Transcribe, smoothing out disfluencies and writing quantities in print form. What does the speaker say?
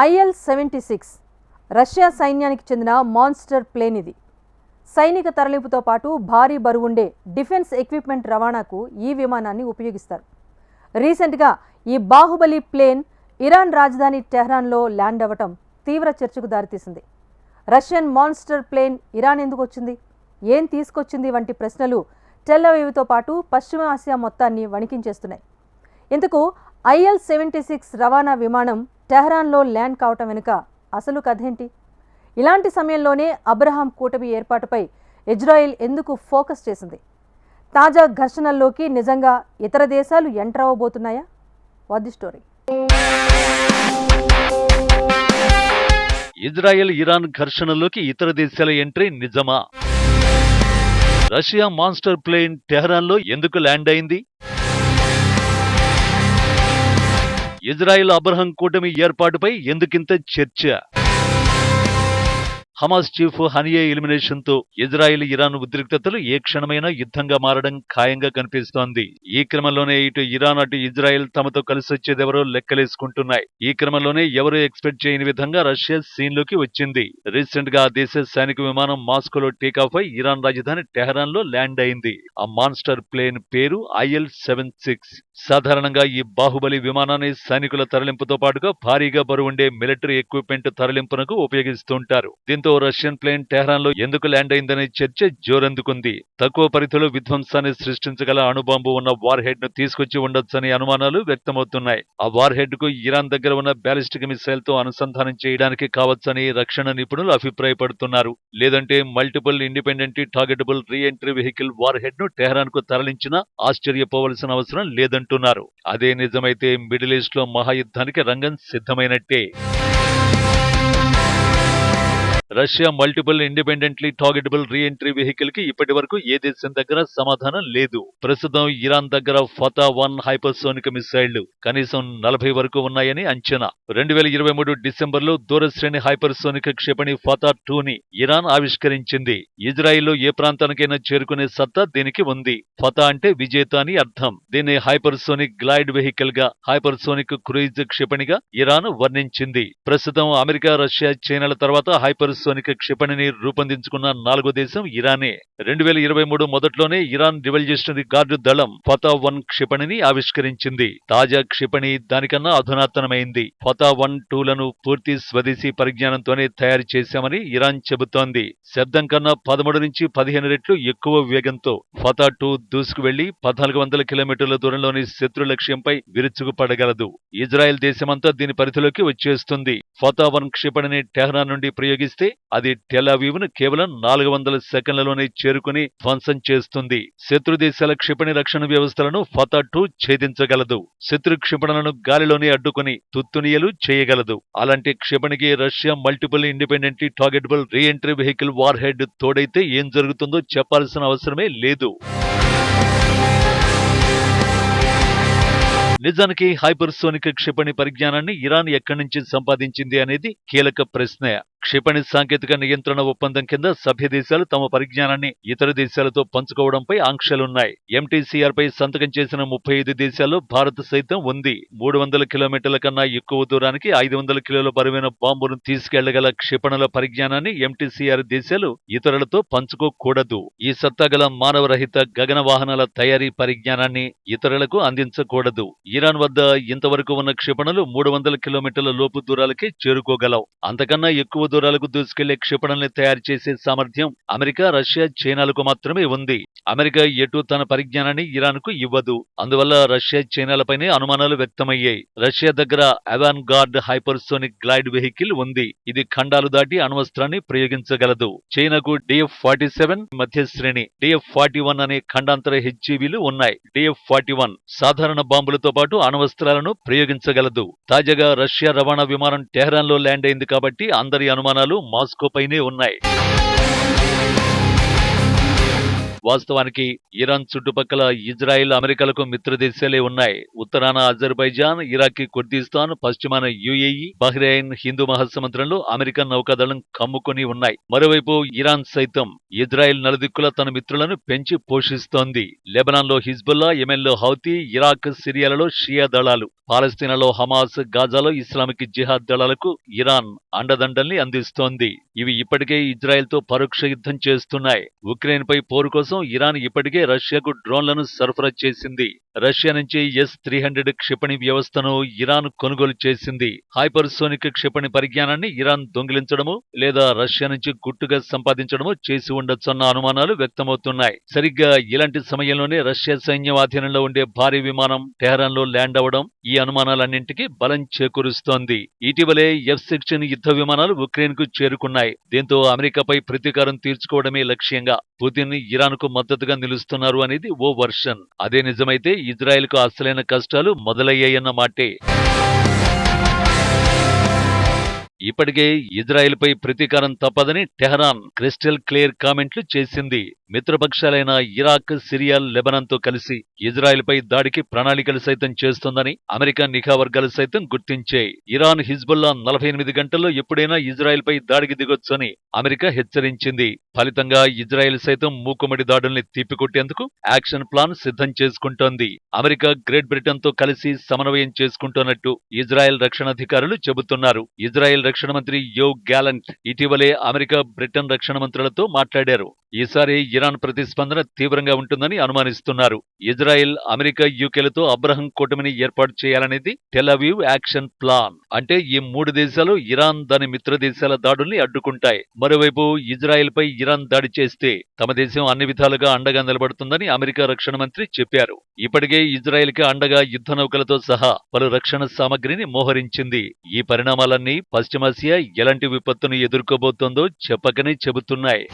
IL-76 Russia సైన్యానికి చెందిన monster plane ఇది. సైనిక తరలింపుతో పాటు భారీ బరువుండే డిఫెన్స్ ఎక్విప్మెంట్ రవాణాకు ఈ విమానాన్ని ఉపయోగిస్తారు. రీసెంట్గా ఈ బాహుబలి ప్లేన్ ఇరాన్ రాజధాని టెహ్రాన్లో ల్యాండ్ అవ్వటం తీవ్ర చర్చకు దారితీసింది. రష్యన్ మాన్స్టర్ ప్లేన్ ఇరాన్ ఎందుకు వచ్చింది, ఏం తీసుకొచ్చింది వంటి ప్రశ్నలు టెల్ అవీవ్తో పాటు పశ్చిమ ఆసియా మొత్తాన్ని వణికించేస్తున్నాయి. ఇంతకు IL-76 రవాణా విమానం టెహ్రాన్లో ల్యాండ్ కావటం వెనుక అసలు కథేంటి? ఇలాంటి సమయంలోనే అబ్రహాం కూటమి ఏర్పాటుపై ఇజ్రాయెల్ ఎందుకు ఫోకస్ చేసింది? తాజా ఘర్షణల్లోకి నిజంగా ఇతర దేశాలు ఎంటర్ అవ్వబోతున్నాయా? What the story? Israel Iran ఘర్షణలోకి ఇతర దేశాల ఎంట్రీ నిజమా? రష్యా మాన్స్టర్ ప్లేన్ టెహ్రాన్లో ఎందుకు ల్యాండ్ అయింది? ఇజ్రాయెల్ అబ్రహం కూటమి ఏర్పాటుపై ఎందుకింత చర్చ? హమాస్ చీఫ్ హనియే ఎలిమినేషన్తో ఇజ్రాయెల్ ఇరాన్ ఉద్రిక్తతలు ఏ క్షణమైనా యుద్ధంగా మారడం ఖాయంగా కనిపిస్తోంది. ఈ క్రమంలోనే ఇటు ఇరాన్ అటు ఇజ్రాయెల్ తమతో కలిసొచ్చేదెవరో లెక్కలేసుకుంటున్నాయి. ఈ క్రమంలోనే ఎవరూ ఎక్స్పెక్ట్ చేయని విధంగా రష్యా సీన్లోకి వచ్చింది. రీసెంట్ గా ఆ దేశ సైనిక విమానం మాస్కోలో టేకాఫ్ అయి ఇరాన్ రాజధాని టెహ్రాన్ లో ల్యాండ్ అయింది. ఆ మాన్స్టర్ ప్లేన్ పేరు IL-76. సాధారణంగా ఈ బాహుబలి విమానాన్ని సైనికుల తరలింపుతో పాటుగా భారీగా బరువుండే మిలిటరీ ఎక్విప్మెంట్ తరలింపునకు ఉపయోగిస్తుంటారు. దీంతో రష్యన్ ప్లేన్ టెహ్రాన్ లో ఎందుకు ల్యాండ్ అయిందనే చర్చ జోరందుకుంది. తక్కువ పరిధిలో విధ్వంసాన్ని సృష్టించగల అణుబాంబు ఉన్న వార్ హెడ్ ను తీసుకొచ్చి ఉండొచ్చనే అనుమానాలు వ్యక్తమవుతున్నాయి. ఆ వార్ హెడ్ కు ఇరాన్ దగ్గర ఉన్న బ్యాలిస్టిక్ మిసైల్ తో అనుసంధానం చేయడానికి కావచ్చని రక్షణ నిపుణులు అభిప్రాయపడుతున్నారు. లేదంటే multiple independent targetable re entry vehicle war head ను టెహ్రాన్ కు తరలించినా ఆశ్చర్యపోవలసిన అవసరం లేదంటున్నారు. అదే నిజమైతే మిడిల్ ఈస్ట్ లో మహాయుద్ధానికి రంగం సిద్ధమైనట్టే. Russia multiple independently targetable re entry vehicle కి ఇప్పటి వరకు ఏ దేశం దగ్గర సమాధానం లేదు. ప్రస్తుతం ఇరాన్ దగ్గర ఫతా-1 హైపర్సోనిక్ మిసైళ్లు కనీసం 40 వరకు ఉన్నాయని అంచనా. 2023 డిసెంబర్లో దూరశ్రేణి హైపర్సోనిక్ క్షిపణి ఫతా-2ని ఇరాన్ ఆవిష్కరించింది. ఇజ్రాయిల్లో ఏ ప్రాంతానికైనా చేరుకునే సత్తా దీనికి ఉంది. ఫతా అంటే విజేత అని అర్థం. దీన్ని హైపర్సోనిక్ గ్లైడ్ వెహికల్ గా, హైపర్సోనిక్ క్రూయిజ్ క్షిపణిగా ఇరాన్ వర్ణించింది. ప్రస్తుతం అమెరికా, రష్యా, చైనాల తర్వాత హైపర్సోనిక్ క్షిపణిని రూపొందించుకున్న 4వ దేశం ఇరానే. 2023 మొదట్లోనే ఇరాన్ రివల్యూషనరీ గార్డు దళం ఫతా-1 క్షిపణిని ఆవిష్కరించింది. తాజా క్షిపణి దానికన్నా అధునాతనమైంది. ఫతా-1-2లను పూర్తి స్వదేశీ పరిజ్ఞానంతోనే తయారు చేశామని ఇరాన్ చెబుతోంది. శబ్దం కన్నా 13 నుంచి 15 రెట్లు ఎక్కువ వేగంతో ఫతా-2 దూసుకు వెళ్లి 1400 కిలోమీటర్ల దూరంలోని శత్రు లక్ష్యంపై విరుచుకుపడగలదు. ఇజ్రాయెల్ దేశమంతా దీని పరిధిలోకి వచ్చేస్తుంది. ఫతా-1 క్షిపణిని టెహ్రాన్ నుండి ప్రయోగిస్తే అది టెల్ అవీవ్ ను కేవలం 400 సెకండ్లలోనే చేరుకుని ధ్వంసం చేస్తుంది. శత్రు దేశాల క్షిపణి రక్షణ వ్యవస్థలను ఫతా-2 ఛేదించగలదు. శత్రు క్షిపణులను గాలిలోనే అడ్డుకుని తుత్తునియలు చేయగలదు. అలాంటి క్షిపణికి Russia multiple independent targetable re entry vehicle warhead తోడైతే ఏం జరుగుతుందో చెప్పాల్సిన అవసరమే లేదు. నిజానికి హైపర్సోనిక్ క్షిపణి పరిజ్ఞానాన్ని ఇరాన్ ఎక్కడి నుంచి సంపాదించింది అనేది కీలక ప్రశ్న. క్షిపణి సాంకేతిక నియంత్రణ ఒప్పందం కింద సభ్య దేశాలు తమ పరిజ్ఞానాన్ని ఇతర దేశాలతో పంచుకోవడంపై ఆంక్షలున్నాయి. MTCR పై సంతకం చేసిన 35 దేశాల్లో భారత్ సైతం ఉంది. 300 కిలోమీటర్ల కన్నా ఎక్కువ దూరానికి 500 కిలోల బరువైన బాంబును తీసుకెళ్లగల క్షిపణుల పరిజ్ఞానాన్ని MTCR దేశాలు ఇతరులతో పంచుకోకూడదు. ఈ సత్తాగల మానవరహిత గగన వాహనాల తయారీ పరిజ్ఞానాన్ని ఇతరులకు అందించకూడదు. ఇరాన్ వద్ద ఇంతవరకు ఉన్న క్షిపణులు 300 కిలోమీటర్ల లోపు దూరాలకే చేరుకోగలవు. అంతకన్నా ఎక్కువ దూరాలకు దూసుకెళ్లే క్షిపణుల్ని తయారు చేసే సామర్థ్యం అమెరికా, రష్యా, చైనాలకు మాత్రమే ఉంది. అమెరికా ఎటు తన పరిజ్ఞానాన్ని ఇరాన్ కు ఇవ్వదు. అందువల్ల రష్యా, చైనాలపైనే అనుమానాలు వ్యక్తమయ్యాయి. రష్యా దగ్గర అవాన్ గార్డ్ హైపర్సోనిక్ గ్లైడ్ వెహికల్ ఉంది. ఇది ఖండాలు దాటి అణ్వస్త్రాన్ని ప్రయోగించగలదు. చైనాకు DF-47 మధ్యశ్రేణి, DF-41 అనే ఖండాంతర హెచ్జీవీలు ఉన్నాయి. DF-41 సాధారణ బాంబులతో పాటు అణ్వస్త్రాలను ప్రయోగించగలదు. తాజాగా రష్యా రవాణా విమానం టెహ్రాన్ లో ల్యాండ్ అయింది కాబట్టి అందరి అనుమానాలు మాస్కోపైనే ఉన్నాయి. వాస్తవానికి ఇరాన్ చుట్టుపక్కల ఇజ్రాయెల్, అమెరికాలకు మిత్రదేశాలే ఉన్నాయి. ఉత్తరాన అజర్బైజాన్, ఇరాక్, కుర్దిస్తాన్, పశ్చిమాన యుఏఈ, బహ్రెయిన్, హిందూ మహాసముద్రంలో అమెరికన్ నౌకాదళం కమ్ముకొని ఉన్నాయి. మరోవైపు ఇరాన్ సైతం ఇజ్రాయెల్ నలుదిక్కులా తన మిత్రులను పెంచి పోషిస్తోంది. లెబనాన్లో హిజ్బుల్లా, యెమెన్లో హౌతీ, ఇరాక్, సిరియాలలో షియా దళాలు, పాలస్తీనాలో హమాస్, గాజాలో ఇస్లామిక్ జిహాద్ దళాలకు ఇరాన్ అండదండల్ని అందిస్తోంది. ఇవి ఇప్పటికే ఇజ్రాయెల్తో పరోక్ష యుద్ధం చేస్తున్నాయి. ఉక్రెయిన్పై పోరు కోసం ఇరాన్ ఇప్పటికే రష్యాకు డ్రోన్లను సరఫరా చేసింది. రష్యా నుంచి S-300 క్షిపణి వ్యవస్థను ఇరాన్ కొనుగోలు చేసింది. హైపర్సోనిక్ క్షిపణి పరిజ్ఞానాన్ని ఇరాన్ దొంగిలించడమో లేదా రష్యా నుంచి గుట్టుగా సంపాదించడమో చేసి ఉండొచ్చన్న అనుమానాలు వ్యక్తమవుతున్నాయి. సరిగ్గా ఇలాంటి సమయంలోనే రష్యా సైన్యం ఆధీనంలో ఉండే భారీ విమానం టెహరాన్లో ల్యాండ్ అవడం ఈ అనుమానాలన్నింటికీ బలం చేకూరుస్తోంది. ఇటీవలే F-16 యుద్ధ విమానాలు ఉక్రెయిన్కు చేరుకున్నాయి. దీంతో అమెరికాపై ప్రతీకారం తీర్చుకోవడమే లక్ష్యంగా పుతిన్ ఇరాన్కు మద్దతుగా నిలుస్తున్నారు అనేది ఓ వర్షన్. అదే నిజమైతే ఇజ్రాయెల్కు అసలైన కష్టాలు మొదలయ్యాయన్న మాటే. ఇప్పటికే ఇజ్రాయెల్పై ప్రతీకారం తప్పదని టెహరాన్ క్రిస్టల్ క్లియర్ కామెంట్లు చేసింది. మిత్రపక్షాలైన ఇరాక్, సిరియా, లెబనాన్తో కలిసి ఇజ్రాయెల్పై దాడికి ప్రణాళికలు సైతం చేస్తోందని అమెరికా నిఘా వర్గాలు సైతం గుర్తించాయి. ఇరాన్, హిజ్బుల్లా 48 గంటల్లో ఎప్పుడైనా ఇజ్రాయెల్పై దాడికి దిగొచ్చని అమెరికా హెచ్చరించింది. ఫలితంగా ఇజ్రాయెల్ సైతం మూకుమ్మడి దాడుల్ని తిప్పికొట్టేందుకు యాక్షన్ ప్లాన్ సిద్ధం చేసుకుంటోంది. అమెరికా, గ్రేట్ బ్రిటన్తో కలిసి సమన్వయం చేసుకుంటున్నట్టు ఇజ్రాయెల్ రక్షణాధికారులు చెబుతున్నారు. ఇజ్రాయెల్ రక్షణ మంత్రి యోవ్ గ్యాలంట్ ఇటీవలే అమెరికా, బ్రిటన్ రక్షణ మంత్రులతో మాట్లాడారు. ఈసారి ఇరాన్ ప్రతిస్పందన తీవ్రంగా ఉంటుందని అనుమానిస్తున్నారు. ఇజ్రాయెల్, అమెరికా, యూకేలతో అబ్రహం కూటమిని ఏర్పాటు చేయాలనేది టెల్ అవీవ్ యాక్షన్ ప్లాన్. అంటే ఈ 3 దేశాలు ఇరాన్, దాని మిత్ర దేశాల దాడుల్ని అడ్డుకుంటాయి. మరోవైపు ఇజ్రాయెల్పై ఇరాన్ దాడి చేస్తే తమ దేశం అన్ని విధాలుగా అండగా నిలబడుతుందని అమెరికా రక్షణ మంత్రి చెప్పారు. ఇప్పటికే ఇజ్రాయెల్కి అండగా యుద్ధ నౌకలతో సహా పలు రక్షణ సామగ్రిని మోహరించింది. ఈ పరిణామాలన్నీ పశ్చిమాసియా ఎలాంటి విపత్తును ఎదుర్కోబోతోందో చెప్పకనే చెబుతున్నాయి.